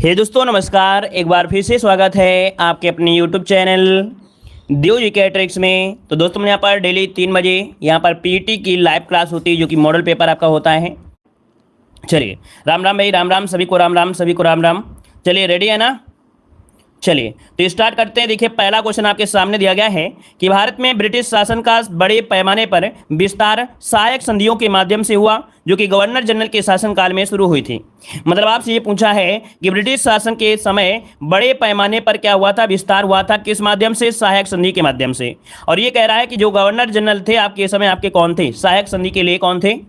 हे दोस्तों नमस्कार। एक बार फिर से स्वागत है आपके अपने यूट्यूब चैनल देव जीके ट्रिक्स में। तो दोस्तों मैं यहाँ पर डेली 3 बजे यहाँ पर पीटी की लाइव क्लास होती है जो कि मॉडल पेपर आपका होता है। चलिए राम राम भाई, राम राम सभी को, राम राम सभी को, राम राम। चलिए रेडी है ना? चलिए तो स्टार्ट करते हैं। देखिए पहला क्वेश्चन आपके सामने दिया गया है कि भारत में ब्रिटिश शासन का बड़े पैमाने पर विस्तार सहायक संधियों के माध्यम से हुआ जो कि गवर्नर जनरल के शासनकाल में शुरू हुई थी। मतलब आपसे ये पूछा है कि ब्रिटिश शासन के समय बड़े पैमाने पर क्या हुआ था, विस्तार हुआ था, किस माध्यम से? सहायक संधि के माध्यम से। और ये कह रहा है कि जो गवर्नर जनरल थे आपके समय, आपके कौन थे? सहायक संधि के लिए कौन थे?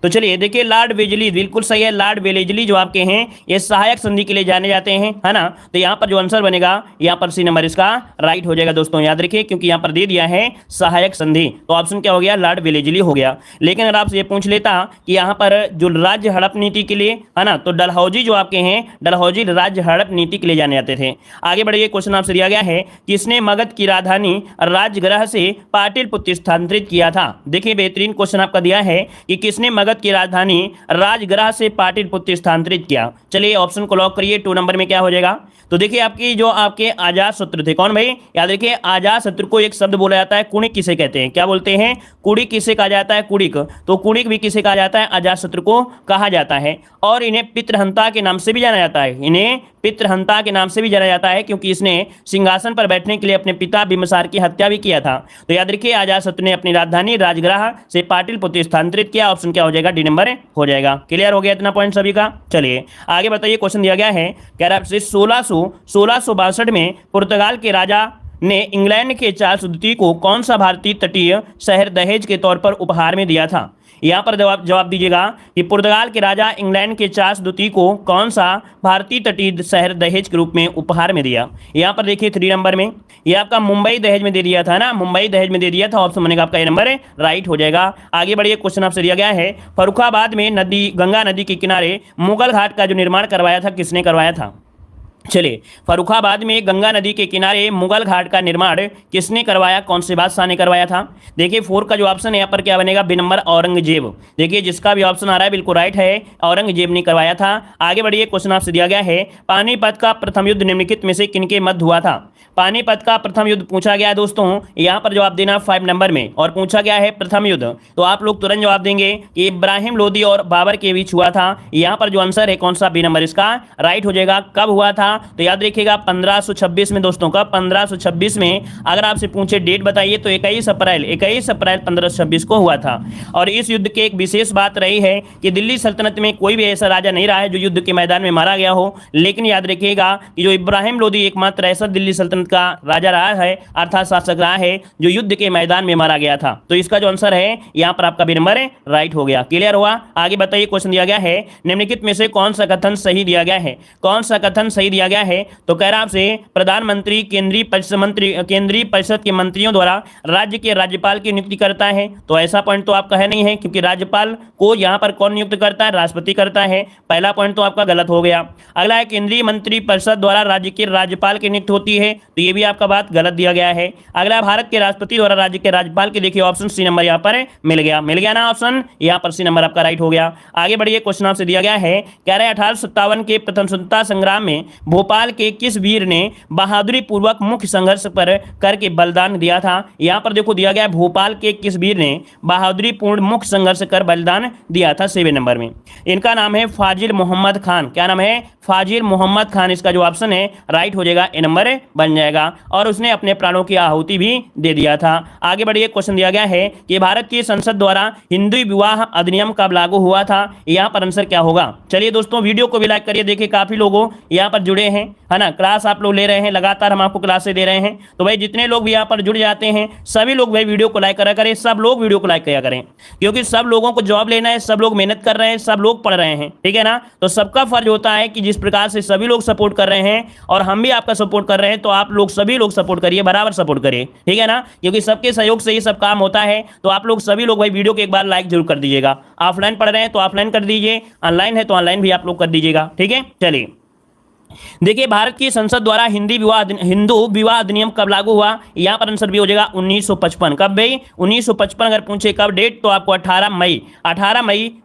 तो चलिए देखिए लॉर्ड वेलेस्ली, बिल्कुल सही है। लॉर्ड वेलेस्ली जो आपके हैं ये सहायक संधि के लिए जाने जाते हैं, है ना। तो यहाँ पर जो आंसर बनेगा यहाँ पर सी नंबर इसका राइट हो जाएगा दोस्तों, याद रखिए, क्योंकि यहाँ पर दे दिया है सहायक संधि। तो ऑप्शन क्या हो गया? लॉर्ड वेलेस्ली हो गया। लेकिन अगर आपसे ये पूछ लेता कि यहाँ पर जो राज्य हड़प नीति के लिए, है ना, तो डलहौजी जो आपके हैं, डलहौजी राज्य हड़प नीति के लिए जाने जाते थे। आगे बढ़िए, क्वेश्चन आपसे दिया गया है किसने मगध की राजधानी राजगृह से पाटलिपुत्र स्थानांतरित किया था। देखिए बेहतरीन क्वेश्चन आपका दिया है कि किसने मगध की राजधानी राजगृह से पाटलिपुत्र स्थानांतरित किया। चलिए ऑप्शन को लॉक करिए। 2 नंबर में क्या हो जाएगा? तो देखिए आपकी जो आपके आजाद शत्रु थे, कौन भाई? याद रखिए आजाद शत्रु को एक शब्द बोला जाता है, कुणिक किसे कहते हैं? क्या बोलते हैं? कुणिक किसे कहा जाता है? कुणिक। तो कुणिक भी किसे कहा जाता है? अजात शत्रु को कहा जाता है। और इन्हें पितृहंता के नाम से भी जाना जाता है, इन्हें पितृहंता के नाम से भी जाना जाता है, क्योंकि इसने सिंहासन पर बैठने के लिए अपने पिता बिम्बिसार की हत्या भी किया था। तो याद रखिए अजात शत्रु ने अपनी राजधानी राजगृह से पाटलिपुत्र स्थानांतरित किया। ऑप्शन क्या हो जाएगा? डी नंबर हो जाएगा। क्लियर हो गया इतना पॉइंट सभी का? चलिए आगे बताइए। क्वेश्चन दिया गया है कह रहा है 1662 में पुर्तगाल के राजा ने इंग्लैंड के चार्ल्स द्वितीय को कौन सा भारतीय तटीय शहर दहेज के तौर पर उपहार में दिया था। यहाँ पर जवाब दीजिएगा कि पुर्तगाल के राजा इंग्लैंड के चार्ल्स द्वितीय को कौन सा भारतीय तटीय शहर दहेज के रूप में उपहार में दिया। यहाँ पर देखिए 3 नंबर में ये आपका मुंबई दहेज में दे दिया था ना, मुंबई दहेज में दे दिया था। ऑप्शन बनेगा आपका ये नंबर राइट हो जाएगा। आगे बढ़िए, क्वेश्चन आपसे दिया गया है फर्रुखाबाद में गंगा नदी के किनारे मुगल घाट का जो निर्माण करवाया था, किसने करवाया था? चलिए फर्रुखाबाद में गंगा नदी के किनारे मुगल घाट का निर्माण किसने करवाया, कौन से बादशाह ने करवाया था? देखिए 4 का जो ऑप्शन है यहाँ पर क्या बनेगा? B number Aurangzeb. देखिए जिसका भी ऑप्शन आ रहा है बिल्कुल राइट है, औरंगजेब ने करवाया था। आगे बढ़िए, क्वेश्चन आपसे दिया गया है पानीपत का प्रथम युद्ध निम्नलिखित में से किनके मध्य हुआ था। पानीपत का प्रथम युद्ध पूछा गया है दोस्तों, यहाँ पर जवाब देना 5 नंबर में, और पूछा गया है प्रथम युद्ध, तो आप लोग तुरंत जवाब देंगे कि इब्राहिम लोदी और बाबर के बीच हुआ था। यहाँ पर जो आंसर है कौन सा? बी नंबर इसका राइट हो जाएगा। कब हुआ था? तो याद रखिएगा 1526 में दोस्तों का, 1526 में। अगर आपसे पूछे डेट बताइए तो 21 अप्रैल 1526 को हुआ था। और इस युद्ध की एक विशेष बात रही है कि दिल्ली सल्तनत में कोई भी ऐसा राजा नहीं रहा है जो युद्ध के मैदान में मारा गया हो। लेकिन याद रखिएगा कि जो इब्राहिम लोदी एकमात्र ऐसा दिल्ली सल्तनत का राजा रहा है, अर्थात शासक रहा है, जो युद्ध के मैदान में मारा गया था। तो इसका जो आंसर है यहाँ पर आपका बी नंबर राइट हो गया। क्लियर हुआ? आगे बताइए, क्वेश्चन दिया गया है निम्नलिखित में से कौन सा कथन सही दिया गया है? कौन सा कथन सही दिया गया है? तो कह रहा आपसे प्रधानमंत्री केंद्रीय परिषद के मंत्रियों द्वारा राज्य के राज्यपाल की नियुक्ति करता है। तो ऐसा पॉइंट तो आपका है नहीं है, क्योंकि राज्यपाल को यहाँ पर कौन नियुक्त करता है? राष्ट्रपति करता है। पहला पॉइंट तो आपका गलत हो गया। अगला है केंद्रीय मंत्री परिषद द्वारा राज्य के राज्यपाल की नियुक्ति होती है, तो ये भी आपका बात गलत दिया गया है। अगला भारत के राष्ट्रपति द्वारा राज्य के राज्यपाल की, देखिए ऑप्शन सी नंबर यहाँ पर मिल गया ना ऑप्शन, यहाँ पर सी नंबर आपका राइट हो गया। आगे बढ़िए, क्वेश्चन आपसे दिया गया है कह रहे 1857 के प्रथम स्वतंत्रता संग्राम में भोपाल के किस वीर ने बहादुरी पूर्वक मुख्य संघर्ष पर करके बलिदान दिया था। यहां पर देखो दिया गया भोपाल के किस वीर ने बहादुरी पूर्ण मुख्य संघर्ष कर बलिदान दिया था। 7 नंबर में इनका नाम है फाजिल मोहम्मद खान। क्या नाम है? फाजिल मोहम्मद खान। इसका जो ऑप्शन है राइट हो जाएगा, ए नंबर बन जाएगा। और उसने अपने प्राणों की आहुति भी दे दिया था। आगे बढ़िए, क्वेश्चन दिया गया है कि भारत की संसद द्वारा हिंदू विवाह अधिनियम कब लागू हुआ था। यहाँ पर आंसर क्या होगा? चलिए दोस्तों वीडियो को भी लाइक करिए। देखिए काफी लोगों यहाँ पर जुड़े हैं, है ना, क्लास आप लोग ले रहे हैं, लगातार हम आपको क्लासें दे रहे हैं। तो भाई जितने लोग भी यहाँ पर जुड़ जाते हैं सभी लोग भाई वीडियो को लाइक करा करें, सब लोग वीडियो को लाइक किया करें, क्योंकि सब लोगों को जॉब लेना है, सब लोग मेहनत कर रहे हैं, सब लोग पढ़ रहे हैं, ठीक है ना। तो सबका फर्ज होता है कि जिस प्रकार से सभी लोग सपोर्ट कर रहे हैं और हम भी आपका सपोर्ट कर रहे हैं, तो आप लोग सभी लोग सपोर्ट करिए, बराबर सपोर्ट करिए, ठीक है ना, क्योंकि सबके सहयोग से ये सब काम होता है। तो आप लोग सभी लोग भाई वीडियो को एक बार लाइक जरूर कर दीजिएगा। ऑफलाइन पढ़ रहे हैं तो ऑफलाइन कर दीजिए, ऑनलाइन है तो ऑनलाइन भी आप लोग कर दीजिएगा, ठीक है। चलिए देखिए भारत की संसद द्वारा हिंदू विवाह अधिनियम कब लागू हुआ? यहां पर आंसर भी हो जाएगा 1955। कब भाई? 1955। अगर पूछे कब डेट तो आपको 18 मई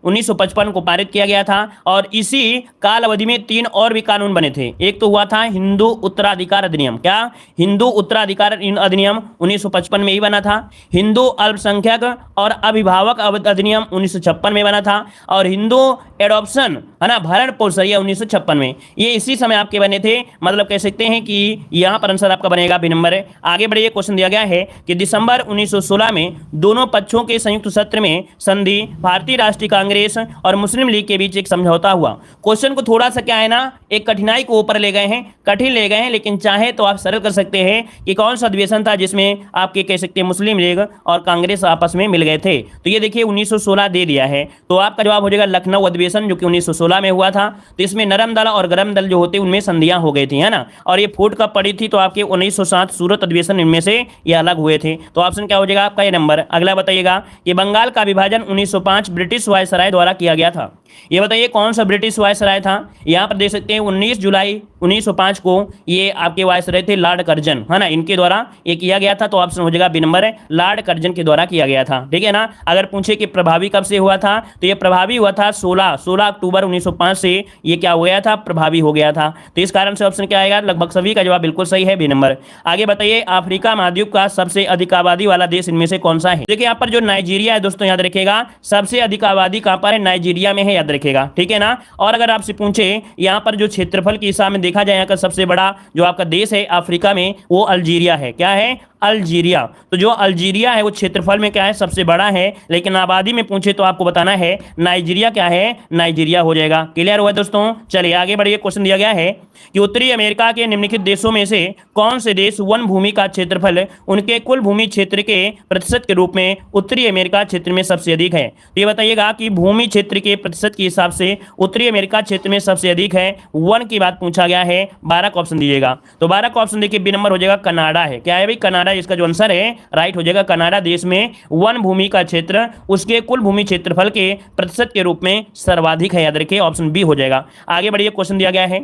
1955 को पारित किया गया था। और इसी काल अवधि में 3 और भी कानून बने थे। एक तो हुआ था हिंदू उत्तराधिकार अधिनियम। क्या? हिंदू उत्तराधिकार अधिनियम 1955 में ही बना था। हिंदू अल्पसंख्यक और अभिभावक अधिनियम 1956 में बना था। और हिंदू एडॉप्शन है ना भरण पोषण 1956 में, ये इसी समय आपके बने थे। मतलब कह सकते हैं कि यहां पर आंसर आपका बनेगा बी नंबर। आगे बढ़िए, क्वेश्चन दिया गया है कि दिसंबर 1916 में दोनों पक्षों के संयुक्त सत्र में संधि भारतीय राष्ट्रीय कांग्रेस और मुस्लिम लीग के बीच एक समझौता हुआ। क्वेश्चन को थोड़ा सा क्या है ना, एक कठिनाई को ऊपर ले गए हैं, कठिन ले गए हैं, लेकिन चाहे तो आप सरल कर सकते हैं कि कौन सा अधिवेशन था जिसमें आपके कह सकते हैं मुस्लिम लीग और कांग्रेस आपस में मिल गए थे। तो ये देखिए 1916 दे दिया है, तो आपका जवाब हो जाएगा लखनऊ अधिवेशन, जो कि 1916 में हुआ था। तो इसमें नरम दल और गरम दल जो होते उनमें संधियां हो गई थी, है ना। और ये फूट कब पड़ी थी? तो आपके 1907 सूरत अधिवेशन, इनमें से ये अलग हुए थे। तो ऑप्शन क्या हो जाएगा आपका? ये नंबर। अगला बताइएगा कि बंगाल का विभाजन 1905 ब्रिटिश वायसराय द्वारा किया गया था। ये बताइए कौन सा ब्रिटिश वायसराय था? यहां पर देख सकते हैं 19 जुलाई 1905 को ये आपके वायसराय थे लॉर्ड कर्जन, है ना, इनके द्वारा ये किया गया था। तो ऑप्शन हो जाएगा बी नंबर है, लॉर्ड कर्जन के द्वारा किया गया था। ठीक है ना। अगर पूछे कि प्रभावी कब से हुआ था, तो ये प्रभावी हुआ था 16 अक्टूबर 1905 से ये क्या हो गया था? प्रभावी हो गया था। तो इस कारण से ऑप्शन क्या आएगा? लगभग सभी का जवाब बिल्कुल सही है, बी नंबर। आगे बताइए अफ्रीका महाद्वीप का सबसे अधिक आबादी वाला देश इनमें से कौन सा है? देखिए यहाँ पर जो नाइजीरिया है दोस्तों, याद रखिएगा सबसे अधिक आबादी कहां पर है? नाइजीरिया में है, याद रखिएगा। ठीक है ना। और अगर आपसे पूछे यहाँ पर जो क्षेत्रफल के हिसाब में देखा जाए, यहाँ का सबसे बड़ा जो आपका देश है अफ्रीका में, वो अल्जीरिया है। क्या है? अल्जीरिया। तो जो अल्जीरिया है वो क्षेत्रफल में क्या है? सबसे बड़ा है। लेकिन आबादी में पूछे तो आपको बताना है नाइजीरिया क्या है? नाइजीरिया हो जाएगा। क्लियर हुआ दोस्तों? चलिए आगे बढ़िए। क्वेश्चन दिया गया है कि उत्तरी अमेरिका के निम्नलिखित देशों में से कौन से देश वन भूमि का क्षेत्रफल उनके कुल भूमि क्षेत्र के प्रतिशत के रूप में उत्तरी अमेरिका क्षेत्र में सबसे अधिक है? तो ये बताइएगा कि भूमि क्षेत्र के प्रतिशत के हिसाब से उत्तरी अमेरिका क्षेत्र में सबसे अधिक है, वन की बात पूछा गया है। 12 का ऑप्शन दीजिएगा। तो 12 का ऑप्शन देखिए बी नंबर हो जाएगा, कनाडा है। क्या है भाई? कनाडा। इसका जो आंसर है राइट हो जाएगा। कनाडा देश में वन भूमि का क्षेत्र उसके कुल भूमि क्षेत्रफल के प्रतिशत के रूप में सर्वाधिक है, याद रखिए। ऑप्शन बी हो जाएगा। आगे बढ़िए। क्वेश्चन दिया गया है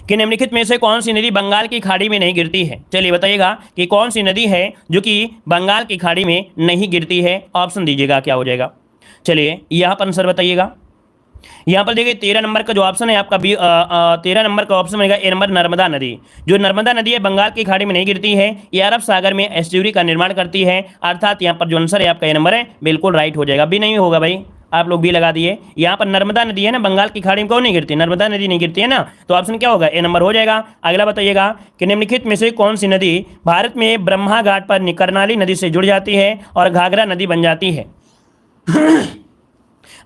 कि निम्नलिखित में से कौन सी नदी बंगाल की खाड़ी में नहीं गिरती है? चलिए बताइएगा कि कौन सी नदी है जो कि बंगाल की खाड़ी में नहीं गिरती है? ऑप्शन दीजिएगा, क्या हो जाएगा? चलिए यहां पर आंसर बताइएगा। यहाँ पर देखिए 13 नंबर का जो ऑप्शन है आपका 13 नंबर का ऑप्शन बनेगा ए नंबर, नर्मदा नदी। जो नर्मदा नदी है बंगाल की खाड़ी में नहीं गिरती है, ये अरब सागर में एस्ट्यूरी का निर्माण करती है। अर्थात यहाँ पर जो आंसर है आपका ए नंबर है, बिल्कुल राइट हो जाएगा। बी नहीं होगा भाई, आप लोग भी लगा दिए। यहाँ पर नर्मदा नदी है ना, बंगाल की खाड़ी में क्यों नहीं गिरती? नर्मदा नदी नहीं गिरती है ना, तो ऑप्शन क्या होगा? ए नंबर हो जाएगा। अगला बताइएगा कि निम्नलिखित में से कौन सी नदी भारत में ब्रह्मा घाट पर करनाली नदी से जुड़ जाती है और घाघरा नदी बन जाती है?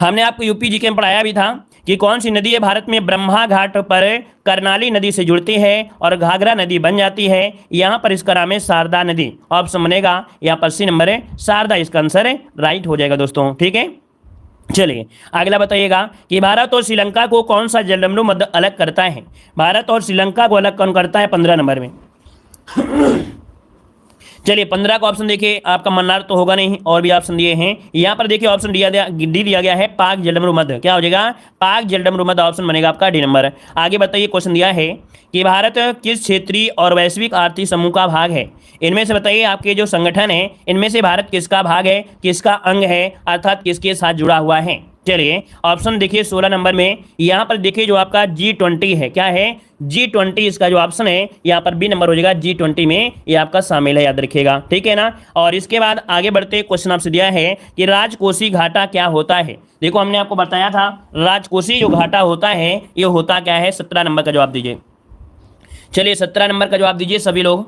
हमने आपको यूपी जीके में पढ़ाया भी था कि कौन सी नदी है भारत में ब्रह्मा घाट पर करनाली नदी से जुड़ती है और घाघरा नदी बन जाती है? यहां पर इसका नाम है शारदा नदी। ऑप्शन बनेगा यहाँ पर सी नंबर है, शारदा इसका आंसर है, राइट हो जाएगा दोस्तों। ठीक है। चलिए अगला बताइएगा कि भारत और श्रीलंका को कौन सा जलडमरू मध्य अलग करता है? भारत और श्रीलंका को अलग कौन करता है? 15 नंबर में। चलिए 15 का ऑप्शन देखिए, आपका मन्नार तो होगा नहीं, और भी ऑप्शन दिए हैं। यहाँ पर देखिए ऑप्शन डी दिया गया है, पाक जलडमरू मध्य। क्या हो जाएगा? पाक जलडमरू मध्य ऑप्शन बनेगा आपका डी नंबर। आगे बताइए क्वेश्चन दिया है कि भारत किस क्षेत्रीय और वैश्विक आर्थिक समूह का भाग है? इनमें से बताइए आपके जो संगठन है इनमें से भारत किसका भाग है, किसका अंग है, अर्थात किसके साथ जुड़ा हुआ है? चलिए ऑप्शन देखिए 16 नंबर में यहाँ पर देखिए जो आपका G20 है। क्या है? G20 इसका जो ऑप्शन है यहाँ पर बी नंबर हो जाएगा। G20 में ये आपका शामिल है, याद रखिएगा। ठीक है ना। और इसके बाद आगे बढ़ते क्वेश्चन आपसे दिया है कि राजकोषीय घाटा क्या होता है? देखो हमने आपको बताया था राजकोषीय जो घाटा होता है ये होता क्या है? 17 नंबर का जवाब दीजिए। चलिए 17 नंबर का जवाब दीजिए सभी लोग।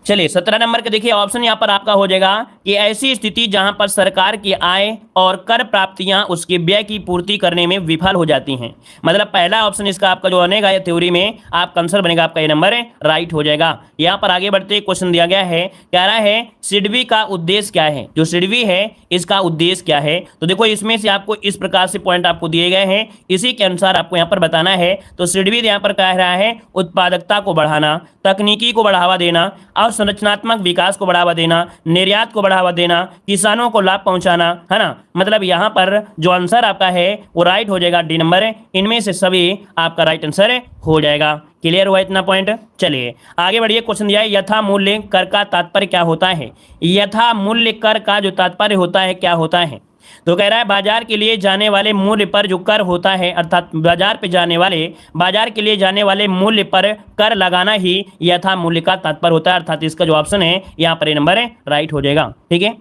चलिए 17 नंबर का देखिए ऑप्शन यहाँ पर आपका हो जाएगा कि ऐसी स्थिति जहां पर सरकार की आय और कर प्राप्तियां उसके व्यय की पूर्ति करने में विफल हो जाती हैं। मतलब पहला ऑप्शन इसका आपका जो बनेगा या थ्योरी में आपका आंसर बनेगा आपका ये नंबर है, राइट हो जाएगा। यहाँ पर आगे बढ़ते क्वेश्चन दिया गया है, कह रहा है सिडबी का उद्देश्य क्या है? जो सिडबी है इसका उद्देश्य क्या है? तो देखो इसमें से आपको इस प्रकार से पॉइंट आपको दिए गए हैं, इसी के अनुसार आपको यहाँ पर बताना है। तो सिडबी यहाँ पर कह रहा है उत्पादकता को बढ़ाना, तकनीकी को बढ़ावा देना और अवसंरचनात्मक विकास को बढ़ावा देना, निर्यात को बढ़ावा देना, किसानों को लाभ पहुंचाना, है ना। मतलब यहाँ पर जो आंसर आपका है वो राइट हो जाएगा, डी नंबर। इनमें से सभी आपका राइट आंसर हो जाएगा। क्लियर हुआ इतना पॉइंट। चलिए आगे बढ़िए। क्वेश्चन दिया है यथा मूल्य कर का तात्पर्य क्या होता है। यथा मूल्य कर का जो तात्पर्य होता है क्या होता है, तो कह रहा है बाजार के लिए जाने वाले मूल्य पर जो कर होता है, अर्थात बाजार के लिए जाने वाले मूल्य पर कर लगाना ही यथा मूल्य का तात्पर्य होता है। अर्थात इसका जो ऑप्शन है यहाँ पर ये नंबर है राइट हो जाएगा। ठीक है।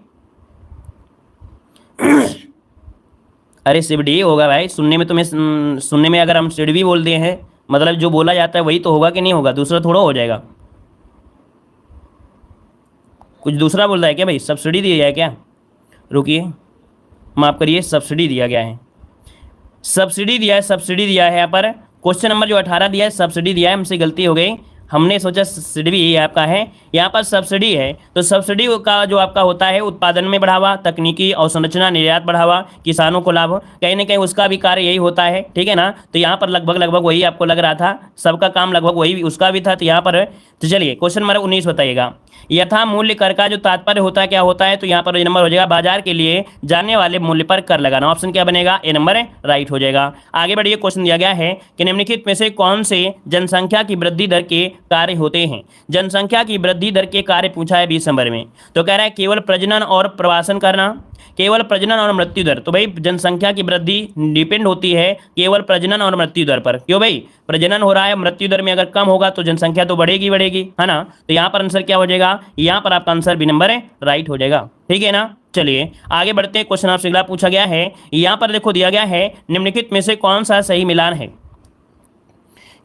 अरे सिवडी होगा भाई, सुनने में अगर हम सिडवी बोल दिए हैं मतलब जो बोला जाता है वही तो होगा कि नहीं होगा, दूसरा थोड़ा हो जाएगा। कुछ दूसरा बोल रहा है क्या भाई, सब्सिडी दी जाए क्या? रुकिए, माफ करिए, सब्सिडी दिया गया है, सब्सिडी दिया है यहाँ पर। क्वेश्चन नंबर जो 18 दिया है सब्सिडी दिया है, हमसे गलती हो गई, हमने सोचा सब्सिडी आपका है, यहाँ पर सब्सिडी है। तो सब्सिडी का जो आपका होता है उत्पादन में बढ़ावा, तकनीकी अवसंरचना, निर्यात बढ़ावा, किसानों को लाभ, कहीं ना कहीं उसका भी कार्य यही होता है। ठीक है ना। तो यहाँ पर लगभग वही आपको लग रहा था, सबका काम लगभग वही उसका भी था। तो यहाँ पर तो चलिए क्वेश्चन नंबर 19 बताइएगा। यथा मूल्य कर का जो तात्पर्य होता है क्या होता है, तो यहाँ पर ये नंबर हो जाएगा बाजार के लिए जाने वाले मूल्य पर कर लगाना। ऑप्शन क्या बनेगा, ए नंबर राइट हो जाएगा। आगे बढ़िए। क्वेश्चन दिया गया है कि निम्नलिखित में से कौन से जनसंख्या की वृद्धि दर के कार्य होते हैं। जनसंख्या की वृद्धि दर के कार्य पूछा है 20 नंबर में। तो कह रहा है केवल प्रजनन और प्रवासन करना, केवल प्रजनन और मृत्यु दर। तो भाई जनसंख्या की वृद्धि डिपेंड होती है केवल प्रजनन और मृत्यु दर पर। क्यों भाई, प्रजनन हो रहा है, मृत्यु दर में अगर कम होगा तो जनसंख्या तो बढ़ेगी, है ना। तो यहाँ पर आंसर क्या हो जाएगा, यहाँ पर आपका आंसर बी नंबर राइट हो जाएगा। ठीक है ना। चलिए आगे बढ़ते हैं। क्वेश्चन आपसे अगला पूछा गया है, यहाँ पर देखो दिया गया है निम्नलिखित में से कौन सा सही मिलान है।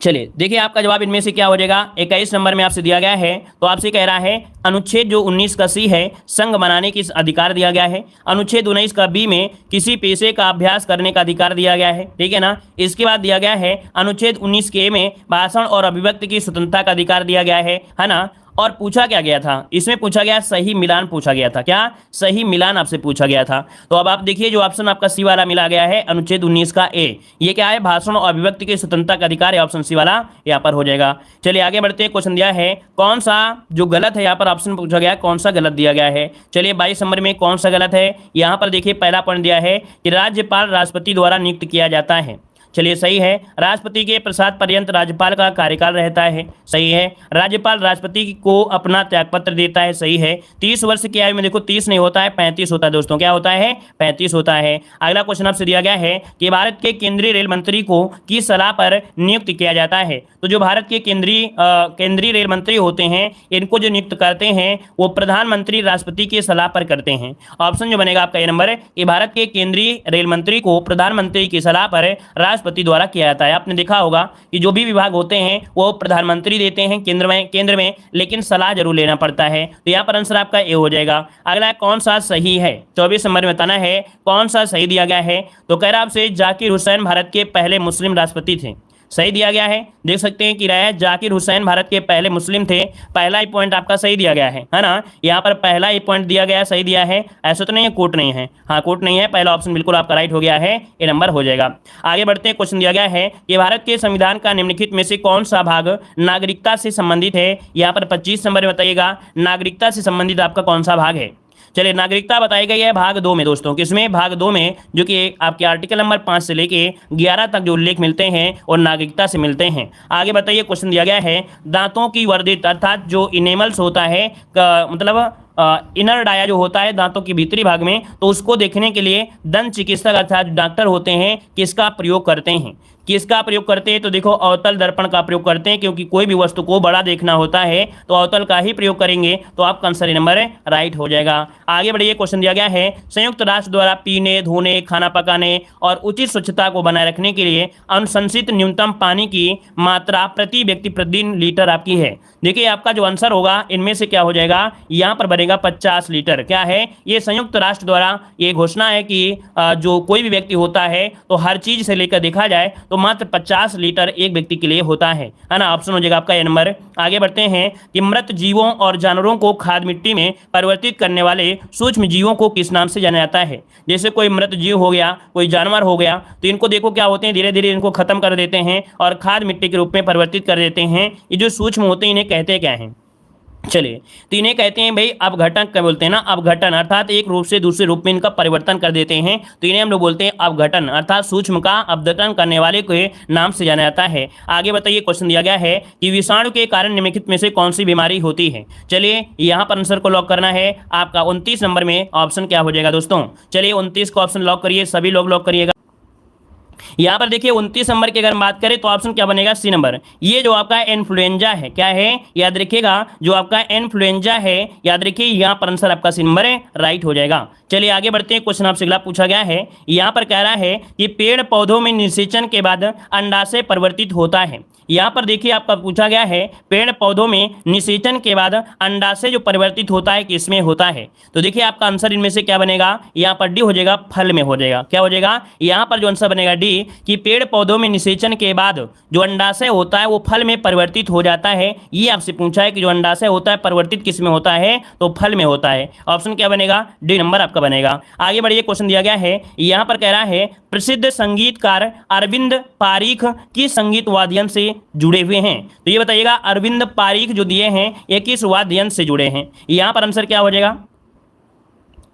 चलिए देखिए आपका जवाब इनमें से क्या हो जाएगा। 21 नंबर में आपसे दिया गया है, तो आपसे कह रहा है अनुच्छेद जो 19 का सी है संघ बनाने की अधिकार दिया गया है। अनुच्छेद 19 का बी में किसी पेशे का अभ्यास करने का अधिकार दिया गया है। ठीक है ना। इसके बाद दिया गया है अनुच्छेद 19 के में भाषण और अभिव्यक्ति की स्वतंत्रता का अधिकार दिया गया है ना। और पूछा क्या गया था, इसमें पूछा गया सही मिलान पूछा गया था। क्या सही मिलान आपसे पूछा गया था। तो अब आप देखिए जो ऑप्शन आपका सी वाला मिला गया है अनुच्छेद 19 का ए, ये क्या है, भाषण और अभिव्यक्ति की स्वतंत्रता का अधिकार है। ऑप्शन सी वाला यहाँ पर हो जाएगा। चलिए आगे बढ़ते हैं। क्वेश्चन दिया है कौन सा जो गलत है, यहाँ पर ऑप्शन पूछा गया है कौन सा गलत दिया गया है। चलिए 22 नंबर में कौन सा गलत है, यहाँ पर देखिए पहला पॉइंट दिया है कि राज्यपाल राष्ट्रपति द्वारा नियुक्त किया जाता है। चलिए सही है। राष्ट्रपति के प्रसाद पर्यंत राज्यपाल का कार्यकाल रहता है। सही है। राज्यपाल राष्ट्रपति को अपना त्यागपत्र देता है। सही है। 30 वर्ष की आयु में देखो 30 नहीं होता है 35 होता है दोस्तों। क्या होता है, 35 होता है। अगला क्वेश्चन आपसे दिया गया है कि भारत के केंद्रीय रेल मंत्री को किस सलाह पर नियुक्त किया जाता है। तो जो भारत के केंद्रीय रेल मंत्री होते हैं इनको जो नियुक्त करते हैं वो प्रधानमंत्री राष्ट्रपति की सलाह पर करते हैं। ऑप्शन जो बनेगा आपका ये नंबर कि भारत के केंद्रीय रेल मंत्री को प्रधानमंत्री की सलाह पर राष्ट्रपति द्वारा किया जाता है। आपने देखा होगा कि जो भी विभाग होते हैं वो प्रधानमंत्री देते हैं केंद्र में, लेकिन सलाह जरूर लेना पड़ता है। तो यहाँ पर आंसर आपका ए हो जाएगा। अगला कौन सा सही है, 24 नंबर में बताना है कौन सा सही दिया गया है। तो कह रहा आपसे जाकिर हुसैन भारत के पहले मुस्लिम राष्ट्रपति थे। सही दिया गया है। देख सकते हैं कि राय जाकिर हुसैन भारत के पहले मुस्लिम थे। पहला ही पॉइंट आपका सही दिया गया है ना। यहाँ पर पहला ही पॉइंट दिया गया सही दिया है। ऐसा तो नहीं है कोट नहीं है, हाँ कोट नहीं है, पहला ऑप्शन बिल्कुल आपका राइट हो गया है, ये नंबर हो जाएगा। आगे बढ़ते हैं। क्वेश्चन दिया गया है कि भारत के संविधान का निम्नलिखित में से कौन सा भाग नागरिकता से संबंधित है। यहाँ पर 25 नंबर में बताइएगा नागरिकता से संबंधित आपका कौन सा भाग है। चलिए नागरिकता बताई गई है भाग 2 में दोस्तों। किसमें, भाग 2 में, जो कि आपके आर्टिकल नंबर 5 से लेके 11 तक जो उल्लेख मिलते हैं और नागरिकता से मिलते हैं। आगे बताइए। क्वेश्चन दिया गया है दांतों की वर्धित अर्थात जो इनेमल्स होता है मतलब इनर डाया जो होता है दांतों के भीतरी भाग में, तो उसको देखने के लिए दंत चिकित्सक अर्थात डॉक्टर होते हैं किसका प्रयोग करते हैं। किसका प्रयोग करते हैं, तो देखो अवतल दर्पण का प्रयोग करते हैं, क्योंकि कोई भी वस्तु को बड़ा देखना होता है तो अवतल का ही प्रयोग करेंगे। तो आपका आंसर नंबर राइट हो जाएगा। आगे बढ़िए। क्वेश्चन दिया गया है संयुक्त राष्ट्र द्वारा पीने, धोने, खाना पकाने और उचित स्वच्छता को बनाए रखने के लिए अनुशंसित न्यूनतम पानी की मात्रा प्रति व्यक्ति प्रतिदिन लीटर आपकी है। देखिए आपका जो आंसर होगा इनमें से क्या हो जाएगा, यहाँ पर बनेगा 50 लीटर। क्या है, ये संयुक्त राष्ट्र द्वारा ये घोषणा है कि जो कोई भी व्यक्ति होता है तो हर चीज से लेकर देखा जाए तो मात्र 50 लीटर एक व्यक्ति के लिए होता है ना। ऑप्शन हो जाएगा आपका ये नंबर। आगे बढ़ते हैं कि मृत जीवों और जानवरों को खाद मिट्टी में परिवर्तित करने वाले सूक्ष्म जीवों को किस नाम से जाना जाता है। जैसे कोई मृत जीव हो गया, कोई जानवर हो गया, तो इनको देखो क्या होते हैं, धीरे धीरे इनको खत्म कर देते हैं और खाद मिट्टी के रूप में परिवर्तित कर देते हैं। ये जो सूक्ष्म होते हैं इन्हें कहते क्या हैं। चलिए, तो इन्हें कहते हैं भाई अपघटन, क्या बोलते हैं ना, अपघटन, अर्थात एक रूप से दूसरे रूप में इनका परिवर्तन कर देते हैं, तो इन्हें हम लोग बोलते हैं अपघटन, अर्थात सूक्ष्म का अपघटन करने वाले के नाम से जाना जाता है। आगे बताइए, क्वेश्चन दिया गया है कि विषाणु के कारण निम्नलिखित में से कौन सी बीमारी होती है। चलिए यहाँ पर आंसर को लॉक करना है आपका 29 नंबर में ऑप्शन क्या हो जाएगा दोस्तों। चलिए 29 को ऑप्शन लॉक करिए, सभी लोग लॉक करिएगा। यहाँ पर देखिए 29 नंबर की अगर हम बात करें तो ऑप्शन क्या बनेगा, सी नंबर। ये जो आपका इन्फ्लुएंजा है, क्या है याद रखिएगा, जो आपका इन्फ्लुएंजा है, याद रखिए यहाँ पर आंसर आपका सी नंबर है, राइट हो जाएगा। चलिए आगे बढ़ते हैं, क्वेश्चन आपसे अगला पूछा गया है। यहाँ पर कह रहा है कि पेड़ पौधों में निषेचन के बाद अंडाशय परिवर्तित होता है। यहाँ पर देखिए आपका पूछा गया है पेड़ पौधों में निषेचन के बाद अंडाशय जो परिवर्तित होता है किसमें होता है। तो देखिए आपका आंसर इनमें से क्या बनेगा, यहाँ पर डी हो जाएगा, फल में हो जाएगा। क्या हो जाएगा, यहाँ पर जो आंसर बनेगा डी, कि पेड़ पौधों में निषेचन के बाद जो अंडाशय होता है वो फल में परिवर्तित हो जाता है। ये आपसे पूछा है कि जो अंडाशय होता है परिवर्तित किस में होता है, तो फल में होता है। ऑप्शन क्या बनेगा, डी नंबर आपका बनेगा। आगे बढ़िए, क्वेश्चन दिया गया है, यहाँ पर कह रहा है प्रसिद्ध संगीतकार अरविंद पारीख किस संगीत वाद्य यंत्र से जुड़े हुए हैं। तो ये बताइएगा अरविंद पारीख जो दिए हैं ये किस वाद्य यंत्र से जुड़े हैं। यहाँ पर आंसर क्या हो जाएगा,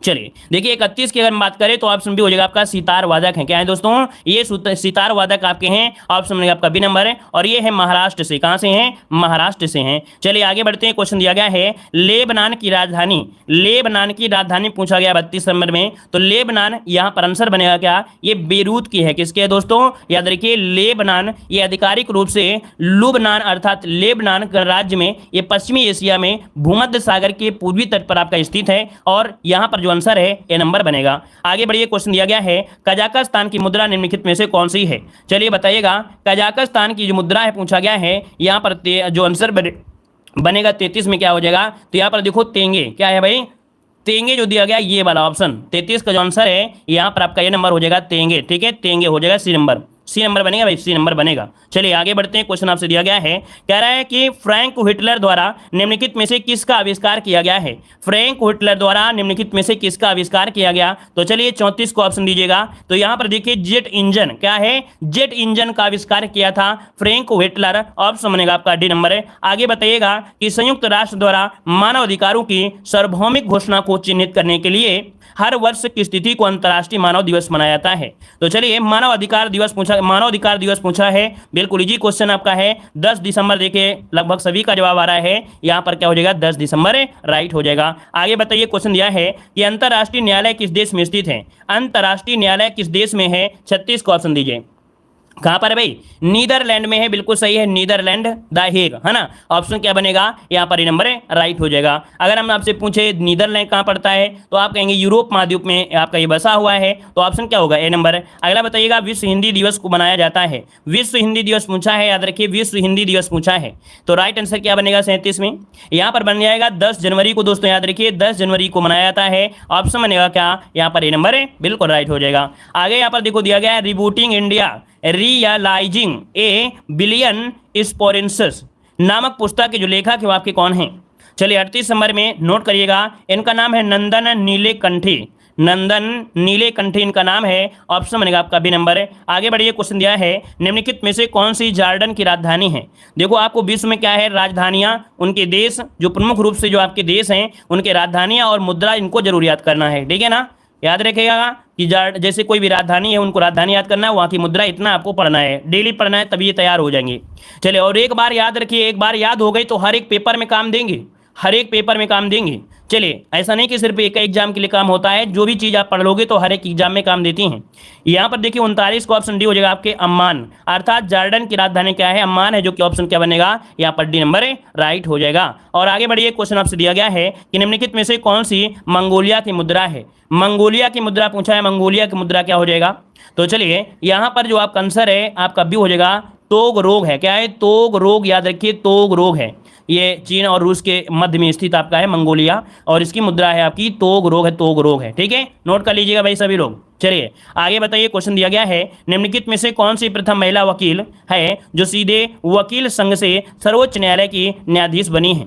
चलिए देखिए 31 की अगर हम बात करें तो ऑप्शन बी हो जाएगा आपका सितार वादक है। क्या है दोस्तों, ये सितार वादक आपके हैं, ऑप्शन बनेगा आपका बी नंबर है, और ये है महाराष्ट्र से। कहां से हैं, महाराष्ट्र से हैं। चलिए आगे बढ़ते हैं, क्वेश्चन दिया गया है लेबनान की राजधानी, लेबनान की राजधानी पूछा गया 32 नंबर में। तो लेबनान यहाँ पर आंसर बनेगा क्या, ये बेरूत की है। किसके है दोस्तों, याद रखिए लेबनान ये आधिकारिक रूप से लुबनान अर्थात लेबनान राज्य में, ये पश्चिमी एशिया में भूमध्य सागर के पूर्वी तट पर आपका स्थित है, और यहाँ पर जो आंसर है ए नंबर बनेगा। आगे बढ़िए, क्वेश्चन दिया गया है कजाकिस्तान की मुद्रा निम्नलिखित में से कौन सी है। चलिए बताइएगा कजाकिस्तान की जो मुद्रा है पूछा गया है, यहाँ पर जो आंसर बनेगा 33 में क्या हो जाएगा, तो यहाँ पर देखो तेंगे, क्या है भाई, तेंगे जो दिया गया ये वाला ऑप्शन 33 का जो आंसर है यहाँ पर आपका ये नंबर हो जाएगा तेंगे। ठीक है, तेंगे हो जाएगा सी नंबर, सी नंबर बनेगा भाई, सी नंबर बनेगा। चलिए आगे बढ़ते हैं, क्वेश्चन आपसे दिया गया है, कह रहा है कि फ्रैंक हिटलर द्वारा निम्नलिखित में से किसका आविष्कार किया गया है। फ्रैंक हिटलर द्वारा निम्नलिखित में से किसका आविष्कार किया गया। तो चलिए 34 को ऑप्शन दीजिएगा। तो यहाँ पर देखिए जेट इंजन, क्या है, जेट इंजन का आविष्कार किया था फ्रैंक हिटलर, ऑप्शन बनेगा आपका डी नंबर है। आगे बताइएगा कि संयुक्त राष्ट्र द्वारा मानव अधिकारों की सार्वभौमिक घोषणा को चिन्हित करने के लिए हर वर्ष किस तिथि को अंतर्राष्ट्रीय मानव दिवस मनाया जाता है। तो चलिए मानव अधिकार दिवस पूछा है, बिल्कुल इजी क्वेश्चन आपका है 10 दिसंबर। देखिए लगभग सभी का जवाब आ रहा है, यहाँ पर क्या हो जाएगा 10 दिसंबर राइट हो जाएगा। आगे बताइए, क्वेश्चन दिया है कि अंतर्राष्ट्रीय न्यायालय किस देश में स्थित है। अंतर्राष्ट्रीय न्यायालय किस देश में है, 36 को ऑप्शन दीजिए। कहां पर है भाई, नीदरलैंड में है, बिल्कुल सही है, नीदरलैंड द हेग, है ना। ऑप्शन क्या बनेगा, यहाँ पर नंबर है, राइट हो जाएगा। अगर हम आपसे पूछे नीदरलैंड कहां पड़ता है तो आप कहेंगे यूरोप महाद्वीप में आपका ये बसा हुआ है, तो ऑप्शन क्या होगा, ए नंबर। अगला बताइएगा विश्व हिंदी दिवस को मनाया जाता है, विश्व हिंदी दिवस पूछा है, याद रखिए विश्व हिंदी दिवस पूछा है, तो राइट आंसर क्या बनेगा 37 में। यहाँ पर बन जाएगा 10 जनवरी को, दोस्तों याद रखिए 10 जनवरी को मनाया जाता है, ऑप्शन बनेगा क्या, यहाँ पर ए नंबर है, बिल्कुल राइट हो जाएगा। आगे यहाँ पर देखो दिया गया है rebooting India realising a billion aspirations नामक पुस्तक के जो लेखक है वो आपके कौन हैं। चलिए 38 नंबर में नोट करिएगा, इनका नाम है नंदन नीलेकंठी, नंदन नीलेकंठी इनका नाम है, ऑप्शन बनेगा आपका बी नंबर है। आगे बढ़िए, क्वेश्चन दिया है निम्नलिखित में से कौन सी जॉर्डन की राजधानी है। देखो आपको विश्व में क्या है, राजधानियां, उनके देश जो प्रमुख रूप से जो आपके देश हैं उनके राजधानियां और मुद्रा, इनको जरूर याद करना है, ठीक है ना। याद रखिएगा कि जैसे कोई भी राजधानी है उनको राजधानी याद करना है, वहाँ की मुद्रा इतना आपको पढ़ना है, डेली पढ़ना है, तभी ये तैयार हो जाएंगे। चलिए और एक बार याद रखिए, एक बार याद हो गई तो हर एक पेपर में काम देंगे, हर एक पेपर में काम देंगे। चलिए ऐसा नहीं कि सिर्फ एक एग्जाम के लिए काम होता है, जो भी चीज़ आप पढ़ लोगे तो हर एक एग्जाम में काम देती हैं। यहाँ पर देखिए 39 को ऑप्शन डी हो जाएगा आपके अम्मान, अर्थात जॉर्डन की राजधानी क्या है, अम्मान है, जो कि ऑप्शन क्या बनेगा, यहाँ पर डी नंबर है, राइट हो जाएगा। और आगे बढ़िए, क्वेश्चन आपसे दिया गया है कि निम्नलिखित में से कौन सी मंगोलिया की मुद्रा है। मंगोलिया की मुद्रा पूछा है, मंगोलिया की मुद्रा क्या हो जाएगा। तो चलिए यहाँ पर जो आपका आंसर है आपका बी हो जाएगा, तोग रोग है। क्या है, तोग रोग, याद रखिए तोग रोग है, ये चीन और रूस के मध्य में स्थित आपका है मंगोलिया, और इसकी मुद्रा है आपकी तोग रोग है, तोग रोग है, ठीक है, नोट कर लीजिएगा भाई सभी लोग। चलिए आगे बताइए, क्वेश्चन दिया गया है निम्नलिखित में से कौन सी प्रथम महिला वकील है जो सीधे वकील संघ से सर्वोच्च न्यायालय की न्यायाधीश बनी है।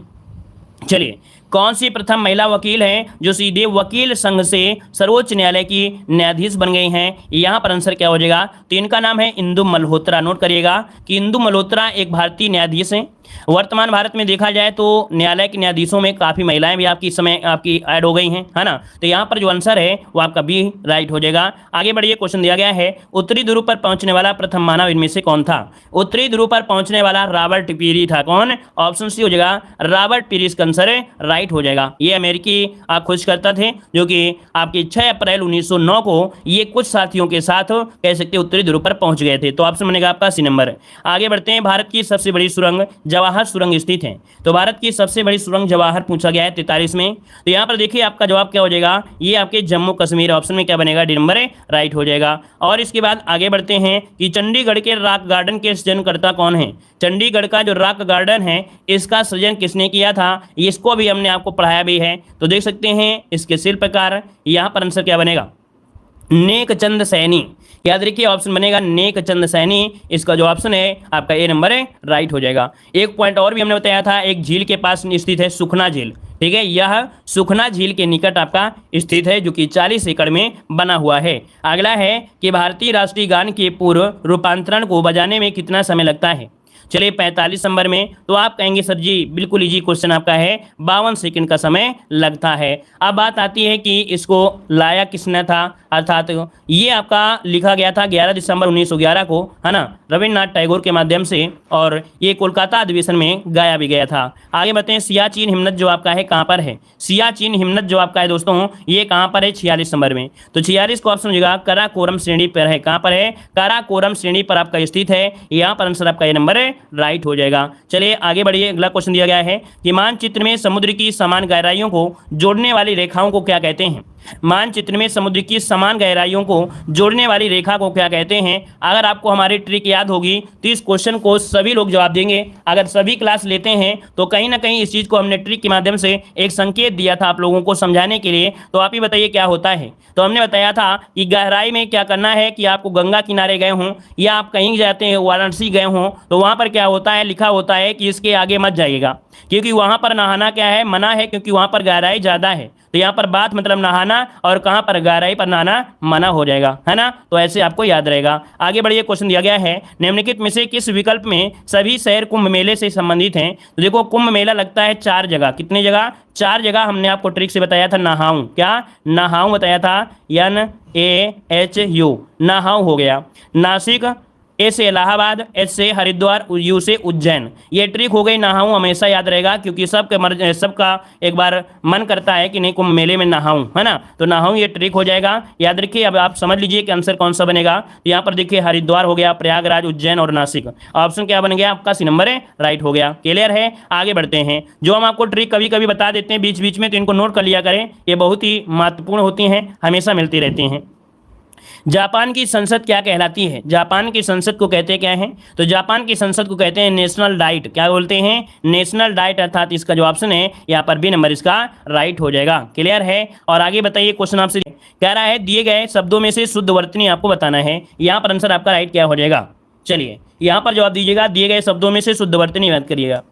चलिए कौन सी प्रथम महिला वकील हैं जो सीधे वकील संघ से सर्वोच्च न्यायालय की न्यायाधीश बन गई हैं? यहाँ पर आंसर क्या हो जाएगा? तो इनका नाम है इंदु मल्होत्रा। नोट करिएगा कि इंदु मल्होत्रा एक भारतीय न्यायाधीश हैं। वर्तमान भारत में देखा जाए तो न्यायालय के न्यायाधीशों में काफी महिलाएं भी आपकी समय आपकी ऐड हो गई हैं, है ना। तो यहाँ पर जो आंसर है वो आपका बी राइट हो जाएगा। आगे बढ़िए, क्वेश्चन दिया गया है उत्तरी ध्रुव पर पहुंचने वाला प्रथम मानव इनमें से कौन था? उत्तरी ध्रुव पर पहुंचने वाला रॉबर्ट पीरी था। कौन? ऑप्शन सी हो जाएगा रॉबर्ट पीरी, इसका आंसर राइट हो जाएगा। ये अमेरिकी खोजकर्ता थे जो कि आपकी 6 अप्रैल 1909 को ये कुछ साथियों के साथ कह सकते उत्तरी ध्रुव पर पहुंच गए थे। तो ऑप्शन बनेगा आपका सी नंबर। आगे बढ़ते हैं, भारत की सबसे बड़ी सुरंग जवाहर सुरंग स्थित है। तो भारत की सबसे बड़ी सुरंग जवाहर पूछा गया है 43 में। तो यहाँ पर देखिए आपका जवाब क्या हो जाएगा? ये आपके जम्मू कश्मीर, ऑप्शन में क्या बनेगा? डी नंबर राइट हो जाएगा। और इसके बाद आगे बढ़ते हैं कि चंडीगढ़ के रॉक गार्डन के सृजनकर्ता कौन है? चंडीगढ़ का जो रॉक गार्डन है इसका सृजन किसने किया था? इसको भी हमने आपको पढ़ाया भी है, तो देख सकते हैं इसके शिल्पकार। यहाँ पर आंसर क्या बनेगा? नेकचंद सैनी। याद रखिए ऑप्शन बनेगा नेकचंद सैनी, इसका जो ऑप्शन है आपका ए नंबर राइट हो जाएगा। एक पॉइंट और भी हमने बताया था, एक झील के पास स्थित है सुखना झील, ठीक है। यह सुखना झील के निकट आपका स्थित है जो कि 40 एकड़ में बना हुआ है। अगला है कि भारतीय राष्ट्रीय गान के पूर्व रूपांतरण को बजाने में कितना समय लगता है? चलिए 45 नंबर में। तो आप कहेंगे सर जी बिल्कुल इजी क्वेश्चन आपका है, 52 सेकंड का समय लगता है। अब बात आती है कि इसको लाया किसने था, अर्थात ये आपका लिखा गया था 11 दिसंबर 1911 को, है ना, रविन्द्रनाथ टैगोर के माध्यम से, और ये कोलकाता अधिवेशन में गाया भी गया था। आगे बढ़ते हैं, सियाचिन हिमनद जो आपका है कहाँ पर है? सियाचिन हिमनद जो आपका है दोस्तों ये कहाँ पर है? 46 नंबर में। तो 46 को ऑप्शन हो जाएगा काराकोरम श्रेणी पर है। कहाँ पर है? काराकोरम श्रेणी पर आपका स्थित है। यहाँ पर आंसर आपका ये नंबर राइट हो जाएगा। चलिए आगे बढ़िए, अगला क्वेश्चन दिया गया है कि मानचित्र में समुद्र की समान गहराइयों को जोड़ने वाली रेखाओं को क्या कहते हैं? मानचित्र में समुद्र की समान गहराइयों को जोड़ने वाली रेखा को क्या कहते हैं? अगर आपको हमारी ट्रिक याद होगी तो इस क्वेश्चन को सभी लोग जवाब देंगे। अगर सभी क्लास लेते हैं तो कहीं ना कहीं इस चीज़ को हमने ट्रिक के माध्यम से एक संकेत दिया था आप लोगों को समझाने के लिए। तो आप ही बताइए क्या होता है? तो हमने बताया था कि गहराई में क्या करना है कि आपको गंगा किनारे गए हों या आप कहीं जाते हैं वाराणसी गए हों तो वहाँ पर क्या होता है, लिखा होता है कि इसके आगे मत जाइएगा, क्योंकि वहाँ पर नहाना क्या है, मना है, क्योंकि वहाँ पर गहराई ज़्यादा है। तो यहाँ पर बात मतलब नहाना, और कहाँ पर? गहराई पर नहाना मना हो जाएगा, है ना। तो ऐसे आपको याद रहेगा। आगे बढ़िए, क्वेश्चन दिया गया है निम्नलिखित में से किस विकल्प में सभी शहर कुंभ मेले से संबंधित हैं? तो देखो कुंभ मेला लगता है 4 जगह। कितनी जगह? 4 जगह हमने आपको ट्रिक से बताया था। नहाऊं, क्या नहाऊं बताया था, NAHU, नहाऊं हो गया। नासिक, ए से इलाहाबाद, एच से हरिद्वार, यू से उज्जैन। ये ट्रिक हो गई। नहाऊं हमेशा याद रहेगा क्योंकि सबका एक बार मन करता है कि नहीं कुंभ मेले में नहाऊं, है ना। तो नहाऊं ये ट्रिक हो जाएगा, याद रखिए। अब आप समझ लीजिए कि आंसर कौन सा बनेगा। तो यहाँ पर देखिए हरिद्वार हो गया, प्रयागराज, उज्जैन और नासिक। ऑप्शन क्या बन गया आपका? सी नंबर राइट हो गया। क्लियर है? आगे बढ़ते हैं। जो हम आपको ट्रिक कभी कभी बता देते हैं बीच बीच में, तो इनको नोट कर लिया करें, ये बहुत ही महत्वपूर्ण होती हैं, हमेशा मिलती रहती हैं। जापान की संसद क्या कहलाती है? जापान की संसद को कहते क्या हैं? तो जापान की संसद को कहते हैं नेशनल डाइट। क्या बोलते हैं? नेशनल डाइट, अर्थात इसका जो ऑप्शन है यहाँ पर बी नंबर इसका राइट हो जाएगा। क्लियर है? और आगे बताइए, क्वेश्चन आपसे कह रहा है दिए गए शब्दों में से शुद्ध वर्तनी आपको बताना है। यहाँ पर आंसर आपका राइट क्या हो जाएगा? चलिए यहाँ पर जवाब दीजिएगा, दिए गए शब्दों में से शुद्ध वर्तनी याद करिएगा।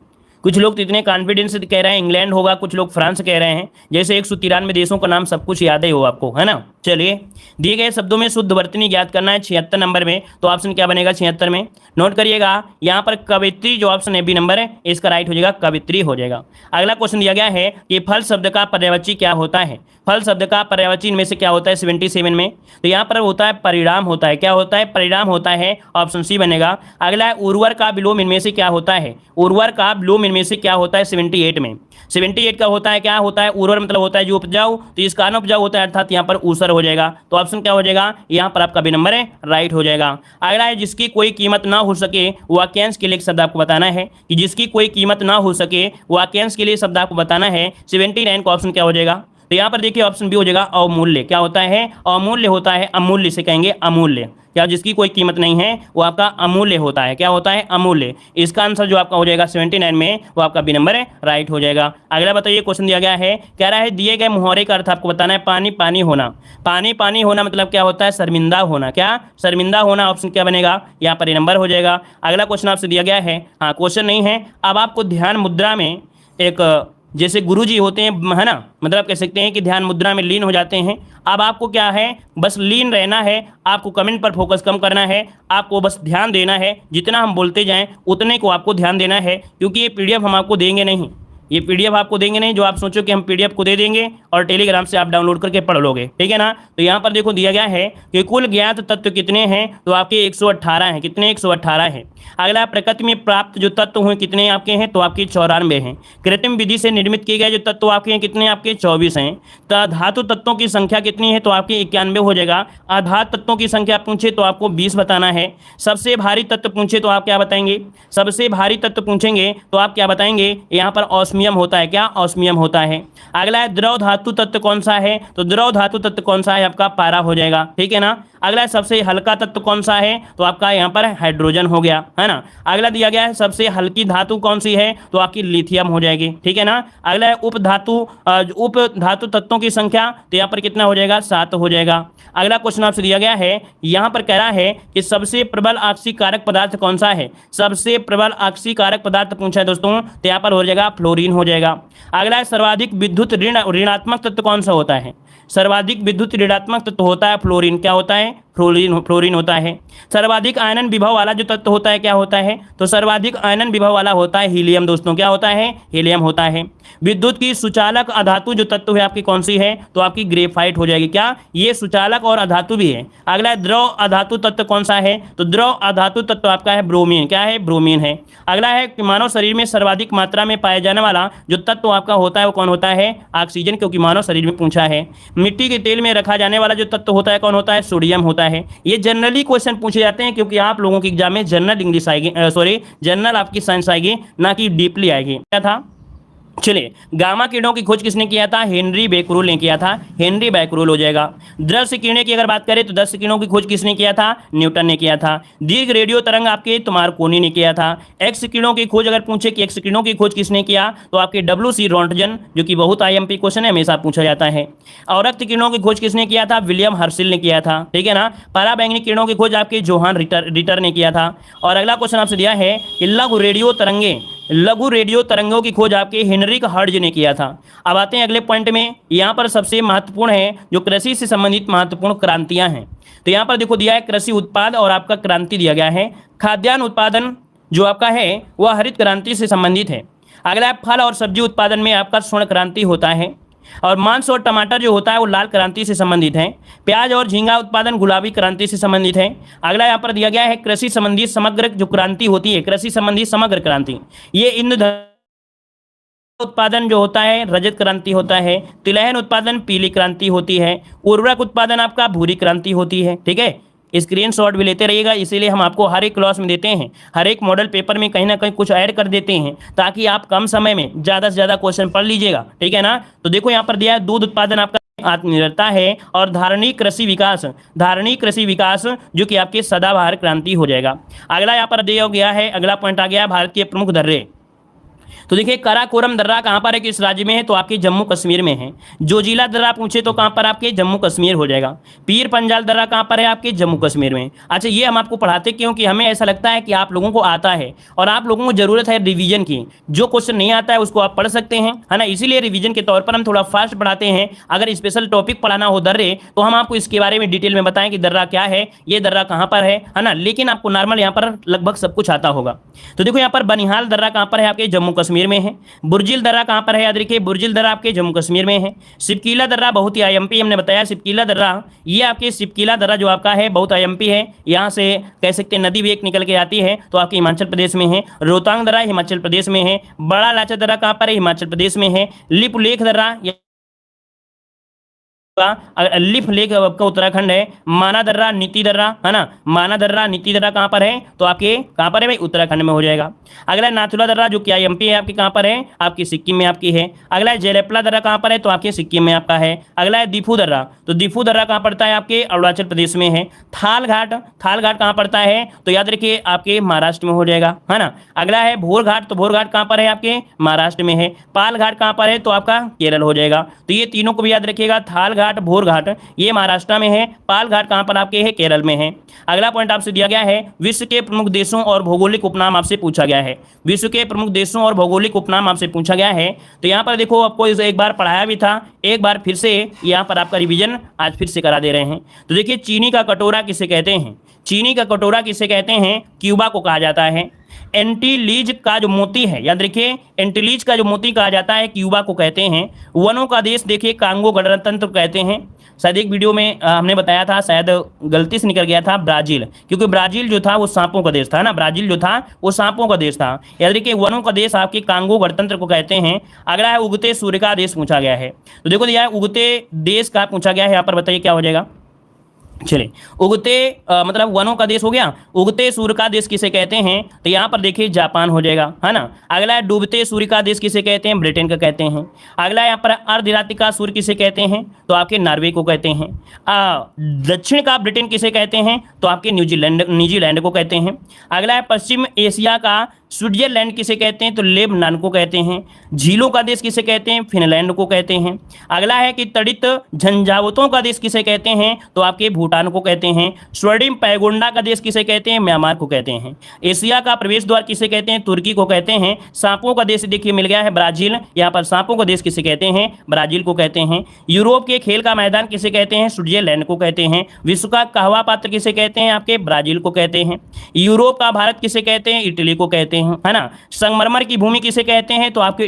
कुछ लोग तो इतने कॉन्फिडेंस से कह रहे हैं इंग्लैंड होगा, कुछ लोग फ्रांस कह रहे हैं। जैसे 193 देशों का नाम सब कुछ याद ही हो आपको, है ना। चलिए दिए गए शब्दों में शुद्ध वर्तनी ज्ञात करना है 76 नंबर में। तो ऑप्शन क्या बनेगा 76 में? नोट करिएगा, यहाँ पर कवित्री जो ऑप्शन है बी नंबर है, इसका राइट हो जाएगा, कवित्री हो जाएगा। अगला क्वेश्चन दिया गया है कि फल शब्द का पर्यायवाची क्या होता है? फल शब्द का पर्यायवाची इनमें से क्या होता है 77 में? तो यहाँ पर होता है परिणाम होता है। क्या होता है? परिणाम होता है, ऑप्शन सी बनेगा। अगला है उर्वर का विलोम इनमें से क्या होता है? उर्वर का विलोम इनमें से क्या होता है 78 में? 78 का होता है, क्या होता है? उर्वर मतलब होता है जो उपजाऊ, तो इसका अनुपजाऊ होता है, अर्थात यहाँ पर ऊसर हो जाएगा। तो ऑप्शन क्या हो जाएगा? यहाँ पर आपका बी नंबर है राइट हो जाएगा। अगला है जिसकी कोई कीमत ना हो सके वाक्यांश के लिए शब्द आपको बताना है, कि जिसकी कोई कीमत ना हो सके वाक्यांश के लिए शब्द आपको बताना है। 79 का ऑप्शन क्या हो जाएगा? तो यहाँ पर देखिए ऑप्शन बी हो जाएगा अवमूल्य। क्या होता है? अमूल्य होता है, अमूल्य से कहेंगे अमूल्य। क्या जिसकी कोई कीमत नहीं है वो आपका अमूल्य होता है। क्या होता है? अमूल्य। इसका आंसर जो आपका हो जाएगा 79 में, वो आपका बी नंबर है राइट हो जाएगा। अगला बताइए, क्वेश्चन दिया गया है, कह रहा है दिए गए मुहावरे का अर्थ आपको बताना है पानी पानी होना। पानी पानी होना मतलब क्या होता है? शर्मिंदा होना। क्या? शर्मिंदा होना। ऑप्शन क्या बनेगा? यहाँ पर ये नंबर हो जाएगा। अगला क्वेश्चन आपसे दिया गया है, हाँ क्वेश्चन नहीं है, अब आपको ध्यान मुद्रा में एक जैसे गुरुजी होते हैं, है ना, मतलब आप कह सकते हैं कि ध्यान मुद्रा में लीन हो जाते हैं। अब आपको क्या है, बस लीन रहना है, आपको कमेंट पर फोकस कम करना है, आपको बस ध्यान देना है, जितना हम बोलते जाएं उतने को आपको ध्यान देना है, क्योंकि ये पीडीएफ हम आपको देंगे नहीं, ये पीडीएफ आपको देंगे नहीं जो आप सोचो कि हम पीडीएफ को दे देंगे और टेलीग्राम से आप डाउनलोड करके पढ़ लोगे, ठीक है ना। तो यहाँ पर देखो दिया गया है कि कुल ज्ञात तत्व कितने हैं, तो आपके 118 हैं। कितने? 118 हैं। अगला, प्रकृति में प्राप्त जो तत्व हुए कितने आपके हैं, तो आपके 94 हैं। कृत्रिम विधि से निर्मित किए गए जो तत्व आपके हैं कितने? आपके 24 हैं। तो धातु तत्वों की संख्या कितनी है, तो आपके 91 हो जाएगा। आधार तत्वों की संख्या पूछे तो आपको 20 बताना है। सबसे भारी तत्व पूछे तो आप क्या बताएंगे? सबसे भारी तत्व पूछेंगे तो आप क्या बताएंगे? यहाँ पर ऑस्मियम होता है। क्या? ऑस्मियम होता है। अगला है द्रव धातु तत्व कौन सा है, तो द्रव धातु तत्व कौन सा है? आपका पारा हो जाएगा, ठीक है ना। अगला सबसे हल्का तत्व कौन सा है, तो आपका यहाँ पर हाइड्रोजन हो गया, है ना। अगला दिया गया है सबसे हल्की धातु कौन सी है, तो आपकी लिथियम हो जाएगी, ठीक है ना। अगला है उप धातु तत्वों की संख्या, तो यहाँ पर कितना हो जाएगा? 7 हो जाएगा। अगला क्वेश्चन आपसे दिया गया है, यहाँ पर कह रहा है कि सबसे प्रबल ऑक्सीकारक पदार्थ कौन सा है। सबसे प्रबल ऑक्सीकारक पदार्थ पूछा है दोस्तों, तो यहाँ पर हो जाएगा फ्लोरीन हो जाएगा। अगला है सर्वाधिक विद्युत ऋणात्मक तत्व कौन सा होता है। सर्वाधिक विद्युत ऋणात्मक तत्व होता है फ्लोरीन। क्या होता है? फ्लोरीन होता है। सर्वाधिक आयनन विभव वाला जो तत्व होता है क्या होता है, तो सर्वाधिक आयनन विभव वाला होता है हीलियम दोस्तों। क्या होता है? हीलियम होता है। विद्युत की सुचालक अधातु जो तत्व है आपकी कौन सी है, तो आपकी ग्रेफाइट हो जाएगी। क्या? ये सुचालक और अधातु भी है। अगला है द्रव अधातु तत्व कौन सा है, तो द्रव अधातु तत्व आपका है ब्रोमीन। क्या है? ब्रोमीन है। अगला है कि मानव शरीर में सर्वाधिक मात्रा में पाया जाने वाला जो तत्व आपका होता है वो कौन होता है? ऑक्सीजन, क्योंकि मानव शरीर में पूछा है। मिट्टी के तेल में रखा जाने वाला जो तत्व होता है कौन होता है? सोडियम होता है। ये जनरली क्वेश्चन पूछे जाते हैं क्योंकि आप लोगों के एग्जाम में जनरल इंग्लिश आएगी, जनरल आपकी साइंस आएगी, ना कि डीपली आएगी। क्या था? चलिए, गामा किरणों की खोज किसने किया था? हेनरी बेक्यूरेल ने किया था। हेनरी बेक्यूरेल हो जाएगा। दृश्य किरणें की अगर बात करें तो दृश्य किरणों की खोज किसने किया था? न्यूटन ने किया था। दीर्घ रेडियो तरंग आपके तो मार्कोनी ने किया था। एक्स किरणों की खोज अगर पूछे कि एक्स किरणों की खोज किसने किया, तो आपके WC रोंटगन, जो कि बहुत IMP क्वेश्चन है, हमेशा पूछा जाता है। और रक्त किरणों की खोज किसने किया था? विलियम हर्शिल ने किया था, ठीक है ना। पराबैंगनी किरणों की खोज आपके जोहान रिटर ने किया था। और अगला क्वेश्चन आपसे दिया है कि लघु रेडियो तरंगों की खोज आपके हेनरिक हर्ट्ज ने किया था। अब आते हैं अगले पॉइंट में। यहाँ पर सबसे महत्वपूर्ण है जो कृषि से संबंधित महत्वपूर्ण क्रांतियां हैं। तो यहाँ पर देखो दिया है कृषि उत्पाद और आपका क्रांति दिया गया है। खाद्यान्न उत्पादन जो आपका है वह हरित क्रांति से संबंधित है। अगला फल और सब्जी उत्पादन में आपका स्वर्ण क्रांति होता है। और मांस और टमाटर जो होता है वो लाल क्रांति से संबंधित है। प्याज और झींगा उत्पादन गुलाबी क्रांति से संबंधित है। अगला यहाँ पर दिया गया है कृषि संबंधी समग्र जो क्रांति होती है, कृषि संबंधी समग्र क्रांति, ये ईंधन उत्पादन जो होता है रजत क्रांति होता है। तिलहन उत्पादन पीली क्रांति होती है। उर्वरक उत्पादन आपका भूरी क्रांति होती है, ठीक है। स्क्रीनशॉट भी लेते रहिएगा, इसीलिए हम आपको हर एक क्लास में देते हैं, हर एक मॉडल पेपर में कहीं ना कहीं कुछ ऐड कर देते हैं ताकि आप कम समय में ज़्यादा से ज़्यादा क्वेश्चन पढ़ लीजिएगा, ठीक है ना। तो देखो यहाँ पर दिया है दूध उत्पादन आपका आत्मनिर्भरता है। और धारणी कृषि विकास जो कि आपके सदाबहार क्रांति हो जाएगा। अगला यहाँ पर दिया गया है, अगला पॉइंट आ गया भारत के प्रमुख दर्रे। तो देखिए काराकोरम दर्रा कहाँ पर है, किस राज्य में है, तो आपके जम्मू कश्मीर में है। जोजिला दर्रा पूछे तो कहाँ पर आपके जम्मू कश्मीर हो जाएगा। पीर पंजाल दर्रा कहाँ पर है, आपके जम्मू कश्मीर में। अच्छा, ये हम आपको पढ़ाते क्योंकि हमें ऐसा लगता है कि आप लोगों को आता है और आप लोगों को जरूरत है रिवीजन की। जो क्वेश्चन नहीं आता है उसको आप पढ़ सकते हैं, है ना। इसीलिए रिवीजन के तौर पर हम थोड़ा फास्ट पढ़ाते हैं। अगर स्पेशल टॉपिक पढ़ाना हो दर्रे तो हम आपको इसके बारे में डिटेल में बताएं कि दर्रा क्या है, ये दर्रा कहाँ पर है ना। लेकिन आपको नॉर्मल यहाँ पर लगभग सब कुछ आता होगा। तो देखो यहाँ पर बनिहाल दर्रा कहाँ पर है, आपके जम्मू कश्मीर में है। बुर्जिल दर्रा कहाँ पर है, याद रखिए बुर्जिल दर्रा आपके जम्मू कश्मीर में है। सिपकीला दर्रा बहुत ही IMP, हमने बताया सिपकीला दर्रा, ये आपके सिपकीला दर्रा जो आपका है बहुत IMP है। यहाँ से कह सकते हैं नदी भी एक निकल के आती है, तो आपके हिमाचल प्रदेश में है। रोहतांग दर्रा हिमाचल प्रदेश में है। बड़ा लाचा दर्रा कहाँ पर है, हिमाचल प्रदेश में है। लिपुलेख दर्रा लिफ लेक आपका उत्तराखंड है। माना दर्रा नीति दर्रा, है ना, माना दर्रा नीति दर्रा कहाँ पर है, तो आपके कहाँ पर है भाई, उत्तराखंड में हो जाएगा। अगला नाथुला दर्रा जो कि IMP है आपके कहाँ पर है, आपकी सिक्किम में आपकी है। अगला है जेलेपला दर्रा कहाँ पर है, तो आपके सिक्किम में आपका है। अगला है दीफू दर्रा, तो दीफू दर्रा कहाँ पड़ता है, आपके अरुणाचल प्रदेश में है। थाल घाट कहाँ पड़ता है, तो याद रखिए आपके महाराष्ट्र में हो जाएगा, है ना। अगला है भोर घाट, तो भोर घाट कहाँ पर है, आपके महाराष्ट्र में है। पाल घाट कहाँ पर है, तो आपका केरल हो जाएगा। तो ये तीनों को भी याद रखिएगा, थाल घाट, भोर घाट ये महाराष्ट्र में है। पाल घाट कहाँ पर आपके है? केरल में है। अगला पॉइंट आपसे दिया गया है विश्व के प्रमुख देशों और भौगोलिक उपनाम आपसे पूछा गया है। विश्व के प्रमुख देशों और भौगोलिक उपनाम आपसे पूछा गया है। तो यहाँ पर देखो आपको एक बार पढ़ाया भी था, एक बार फिर से यहाँ पर आपका रिवीजन आज फिर से करा दे रहे हैं। तो देखिए चीनी का कटोरा किसे कहते हैं? चीनी का कटोरा किसे कहते हैं? क्यूबा को कहा जाता है। एंटीलीज का जो मोती है, याद रखिए एंटीलीज का जो मोती कहा जाता है क्यूबा को कहते हैं। वनों का देश देखिए कांगो गणतंत्र कहते हैं। शायद एक वीडियो में हमने बताया था, शायद गलती से निकल गया था ब्राजील, क्योंकि ब्राजील जो था वो सांपों का देश था ना, ब्राजील जो था वो सांपों का देश था। याद रखिए वनों का देश आपके कांगो गणतंत्र को कहते हैं। अगला है उगते सूर्य का देश पूछा गया है। तो देखो यार उगते देश का पूछा गया है, यहाँ पर बताइए क्या हो जाएगा। चलिए उगते मतलब वनों का देश हो गया। उगते सूर्य का देश किसे कहते हैं? तो यहाँ पर देखिए जापान हो जाएगा, है ना। अगला है डूबते सूर्य का देश किसे कहते हैं? ब्रिटेन का कहते हैं। अगला यहाँ पर अर्धरात्रि का सूर्य किसे कहते हैं? तो आपके नॉर्वे को कहते हैं। दक्षिण का ब्रिटेन किसे कहते हैं? तो आपके न्यूजीलैंड को कहते हैं। अगला है पश्चिम एशिया का स्विट्जरलैंड किसे कहते हैं? तो लेबनान को कहते हैं। झीलों का देश किसे कहते हैं? फिनलैंड को कहते हैं। अगला है कि तड़ित झंझावतों का देश किसे कहते हैं? तो आपके भूटान को कहते हैं। स्वर्णिम पैगोंडा का देश किसे कहते हैं? म्यांमार को कहते हैं। एशिया का प्रवेश द्वार किसे कहते हैं? तुर्की को कहते हैं। सांपों का देश देखिए मिल गया है ब्राजील। यहाँ पर सांपों का देश किसे कहते हैं? ब्राजील को कहते हैं। यूरोप के खेल का मैदान किसे कहते हैं? स्विट्जरलैंड को कहते हैं। विश्व का कहवा पात्र किसे कहते हैं? आपके ब्राजील को कहते हैं। यूरोप का भारत किसे कहते हैं? इटली को कहते हैं, है ना। संगमरमर की भूमि किसे कहते हैं? तो आपके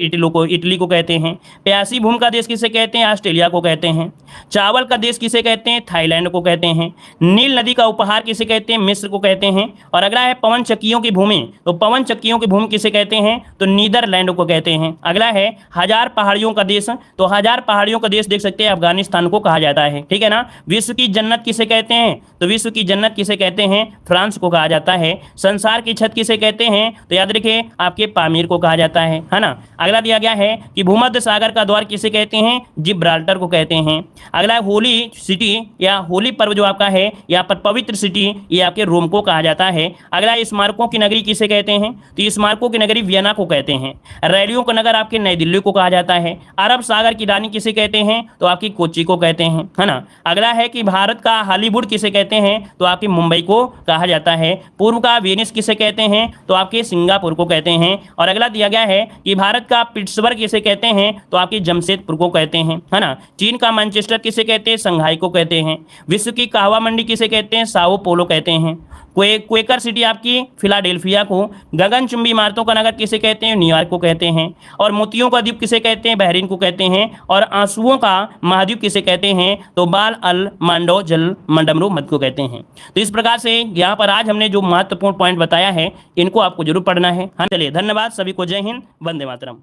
इटली को कहते हैं। प्यासी भूमि का देश किसे कहते हैं? ऑस्ट्रेलिया को कहते हैं। चावल का देश किसे कहते हैं? थाईलैंड को कहते हैं। नील नदी का उपहार किसे कहते हैं? मिस्र को कहते हैं। और अगला है पवन चक्कियों की भूमि, तो पवन चक्कियों की भूमि किसे कहते हैं? तो नीदरलैंड को कहते हैं। अगला है हजार पहाड़ियों का देश, तो हजार पहाड़ियों का देश देख सकते हैं अफगानिस्तान को कहा जाता है, ठीक है ना। विश्व की जन्नत किसे कहते हैं? तो विश्व की जन्नत किसे कहते हैं? फ्रांस को कहा जाता है। संसार की छत किसे कहते हैं? तो याद रखिए आपके पामीर को कहा जाता है ना। अगला दिया गया है कि भूमध्य सागर का द्वार किसे कहते हैं? जिब्राल्टर को कहते हैं। अगला होली सिटी या होली पर्व जो आपका है, यहाँ पर पवित्र सिटी ये आपके रोम को कहा जाता है। अगला स्मारकों की नगरी किसे कहते हैं? तो स्मारकों की नगरी वियना को कहते हैं। रैलियों का नगर आपके नई दिल्ली को कहा जाता है। अरब सागर की रानी किसे कहते हैं? तो आपकी कोच्चि को कहते हैं, है ना। अगला है कि भारत का हॉलीवुड किसे कहते हैं? तो आपकी मुंबई को कहा जाता है। पूर्व का वेनिस किसे कहते हैं? तो आपके सिंगापुर को कहते हैं। और अगला दिया गया है कि भारत का पिट्सबर्ग किसे कहते हैं? तो आपकी जमशेदपुर को कहते हैं, है ना। चीन का मैनचेस्टर किसे कहते हैं? संघाई को कहते हैं। विश्व की कहवा मंडी किसे कहते हैं? साओ पोलो कहते हैं। क्वेकर सिटी आपकी फिलाडेल्फिया को। गगनचुंबी इमारतों का नगर किसे कहते हैं? न्यूयॉर्क को कहते हैं। और मोतियों का द्वीप किसे कहते हैं? बहरीन को कहते हैं। और आंसुओं का महाद्वीप किसे कहते हैं? तो बाल अल मांडो जल मंडमरो मध्य को कहते हैं। तो इस प्रकार से यहाँ पर आज हमने जो महत्वपूर्ण पॉइंट बताया है इनको आपको जरूर पढ़ना है। हाँ चलिए, धन्यवाद सभी को। जय हिंद, वंदे मातरम।